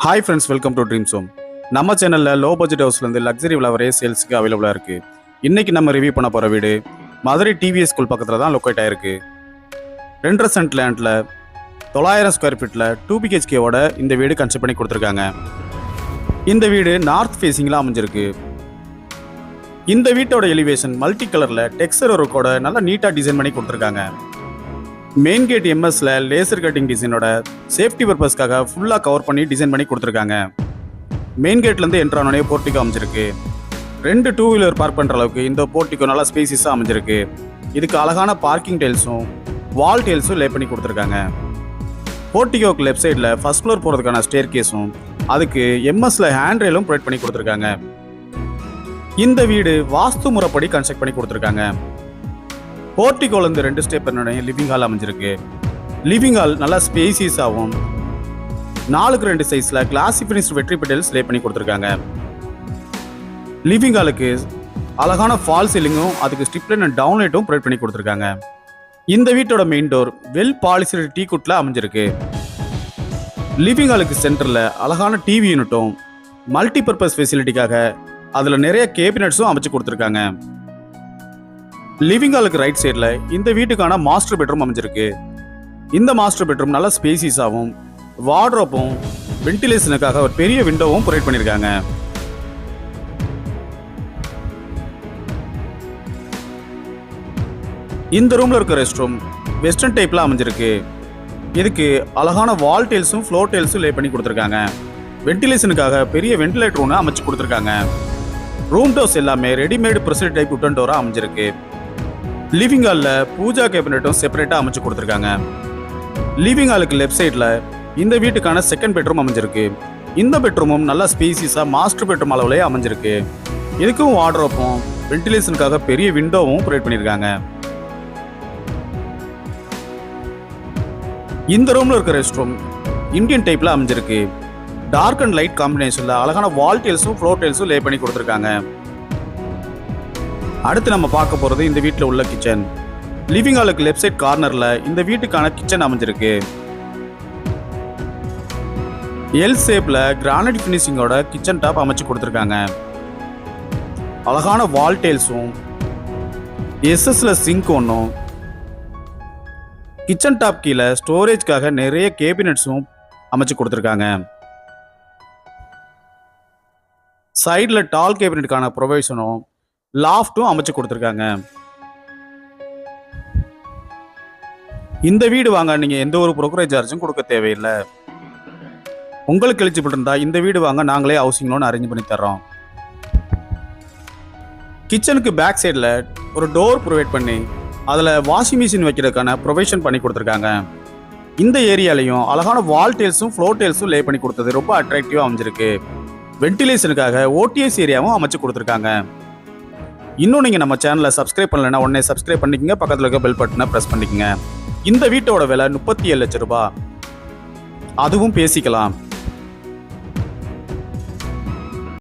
Hi friends, welcome to dreams home. நம்ம சேனலில் low budget ஹவுஸ்லேருந்து luxury விழாவரே சேல்ஸுக்கு அவைலபிளாக இருக்குது. இன்றைக்கி நம்ம ரிவ்யூ பண்ண போகிற வீடு மதுரை டிவிஎஸ் ஸ்கூல் பக்கத்தில் தான் லொக்கேட் ஆகிருக்கு. 2.5 சென்ட் லேண்டில் 900 ஸ்கொயர் ஃபீட்டில் 2 BHKவோட இந்த வீடு கன்ஸ்ட்ரக்ட் பண்ணி கொடுத்துருக்காங்க. இந்த வீடு நார்த் ஃபேஸிங்கில் அமைஞ்சிருக்கு. இந்த வீட்டோட எலிவேஷன் மல்டி கலரில் டெக்ஸ்சர் ஒர்க்கோட நல்லா நீட்டாக டிசைன் பண்ணி கொடுத்துருக்காங்க. மெயின் கேட் எம்எஸ்ல லேசர் கட்டிங் டிசைனோட சேஃப்டி பர்பஸ்க்காக ஃபுல்லாக கவர் பண்ணி டிசைன் பண்ணி கொடுத்துருக்காங்க. மெயின் கேட்லேருந்து என்ட்ரு ஆனோடனே போர்ட்டிகோ அமைஞ்சிருக்கு. 2 2 வீலர் பார்க் பண்ணுற அளவுக்கு இந்த போர்ட்டிகோ நல்லா ஸ்பேசிஸாக அமைஞ்சிருக்கு. இதுக்கு அழகான பார்க்கிங் டைல்ஸும் வால் டைல்ஸும் லே பண்ணி கொடுத்துருக்காங்க. போர்ட்டிகோக்கு லெஃப்ட் சைடில் ஃபர்ஸ்ட் ஃப்ளோர் போகிறதுக்கான ஸ்டேர் கேஸும் அதுக்கு எம்எஸ்ல ஹேண்ட் ரெயிலும் ப்ரொவைட் பண்ணி கொடுத்துருக்காங்க. இந்த வீடு வாஸ்து முறைப்படி கன்ஸ்ட்ரக்ட் பண்ணி கொடுத்துருக்காங்க. போர்ட்டிகோலேருந்து 2 ஸ்டெப் லிவிங் ஹால் அமைஞ்சிருக்கு. லிவிங் ஹால் நல்லா ஸ்பேசியஸாகவும் 4x2 சைஸில் கிளாசி ஃபினிஷ்டு வெட்ரி பெட்டல்ஸ் லே பண்ணி கொடுத்துருக்காங்க. லிவிங் ஹாலுக்கு அழகான ஃபால் சீலிங்கும் அதுக்கு ஸ்டிப்லைன் அண்ட் டவுன் லைட்டும் ப்ரொவைட் பண்ணி கொடுத்துருக்காங்க. இந்த வீட்டோட மெயின் டோர் வெல் பாலிஷ்டு டீ குட்டில் அமைஞ்சிருக்கு. லிவிங் ஹாலுக்கு சென்டரில் அழகான டிவி யூனிட்டும் மல்டி பர்பஸ் ஃபெசிலிட்டிக்காக அதில் நிறைய கேபினட்ஸும் அமைச்சு கொடுத்துருக்காங்க. லிவிங் ஹாலுக்கு ரைட் சைடில் இந்த வீட்டுக்கான மாஸ்டர் பெட்ரூம் அமைஞ்சிருக்கு. இந்த மாஸ்டர் பெட்ரூம் நல்லா ஸ்பேசிஸாகவும் வார்ட்ரோப்பும் வென்டிலேஷனுக்காக ஒரு பெரிய விண்டோவும் ப்ரொவைட் பண்ணியிருக்காங்க. இந்த ரூமில் இருக்க ரெஸ்ட் ரூம் வெஸ்டர்ன் டைப்பில் அமைஞ்சிருக்கு. இதுக்கு அழகான வால் டைல்ஸும் ஃப்ளோர் டைல்ஸும் லே பண்ணி கொடுத்துருக்காங்க. வென்டிலேஷனுக்காக பெரிய வென்டிலேட்டர் ஒன்று அமைச்சு கொடுத்துருக்காங்க. ரூம் டோர்ஸ் எல்லாமே ரெடிமேடு ப்ரெஷர் டைப் உட்டன் டோராக அமைஞ்சிருக்கு. லிவிங் ஹாலில் பூஜா கேபினட்டும் செப்பரேட்டாக அமைச்சு கொடுத்துருக்காங்க. லிவிங் ஹாலுக்கு லெஃப்ட் சைடில் இந்த வீட்டுக்கான செகண்ட் பெட்ரூம் அமைஞ்சிருக்கு. இந்த பெட்ரூமும் நல்லா ஸ்பேசிஸாக மாஸ்டர் பெட்ரூம் அளவுலேயே அமைஞ்சிருக்கு. இதுக்கும் வார்ட்ரோப்பும் வென்டிலேஷனுக்காக பெரிய விண்டோவும் ப்ரொவைட் பண்ணியிருக்காங்க. இந்த ரூமில் இருக்க ரெஸ்ட் ரூம் இந்தியன் டைப்பில் அமைஞ்சிருக்கு. டார்க் அண்ட் லைட் காம்பினேஷனில் அழகான வால் டைல்ஸும் ஃப்ளோர் டைல்ஸும் லே பண்ணி கொடுத்துருக்காங்க. அடுத்து நம்ம பார்க்க போகிறது இந்த வீட்டில் உள்ள கிச்சன். லிவிங் ஹாலுக்கு லெஃப்ட் சைட் கார்னரில் இந்த வீட்டுக்கான கிச்சன் அமைஞ்சிருக்கு. எல் ஷேப்பில் கிரானைட் ஃபினிஷிங்கோட கிச்சன் டாப் அமைச்சு கொடுத்துருக்காங்க. அழகான வால் டைல்ஸும் எஸ்எஸ்ல சிங்க் ஒன்றும் கிச்சன் டாப் கீழே ஸ்டோரேஜ்க்காக நிறைய கேபினட்ஸும் அமைச்சு கொடுத்துருக்காங்க. சைடில் டால் கேபினட்டுக்கான ப்ரொவைஷனும் லாஃப்ட்டும் அமைச்சு கொடுத்துருக்காங்க. இந்த வீடு வாங்க நீங்கள் எந்த ஒரு ப்ரோக்கரேஜ் சார்ஜும் கொடுக்க தேவையில்லை. உங்களுக்கு எலிஜிபிள் இருந்தால் இந்த வீடு வாங்க நாங்களே ஹவுசிங் லோன் அரேஞ்ச் பண்ணி தர்றோம். கிச்சனுக்கு பேக் சைடில் ஒரு டோர் ப்ரொவைட் பண்ணி அதில் வாஷிங் மிஷின் வைக்கிறதுக்கான ப்ரொவைஷன் பண்ணி கொடுத்துருக்காங்க. இந்த ஏரியாலையும் அழகான வால் டைல்ஸும் ஃப்ளோர் டைல்ஸும் லே பண்ணி கொடுத்தது ரொம்ப அட்ராக்டிவாக அமைஞ்சிருக்கு. வென்டிலேஷனுக்காக ஓடிஎஸ் ஏரியாவும் அமைச்சு கொடுத்துருக்காங்க. இன்னும் நீங்கள் நம்ம சேனலை சப்ஸ்கிரைப் பண்ணலைன்னா உடனே சப்ஸ்கிரைப் பண்ணிக்கங்க. பக்கத்தில் இருக்க பெல் பட்டனை ப்ரெஸ் பண்ணிக்கங்க. இந்த வீட்டோட விலை 37 லட்சம் ரூபாய். அதுவும் பேசிக்கலாம்.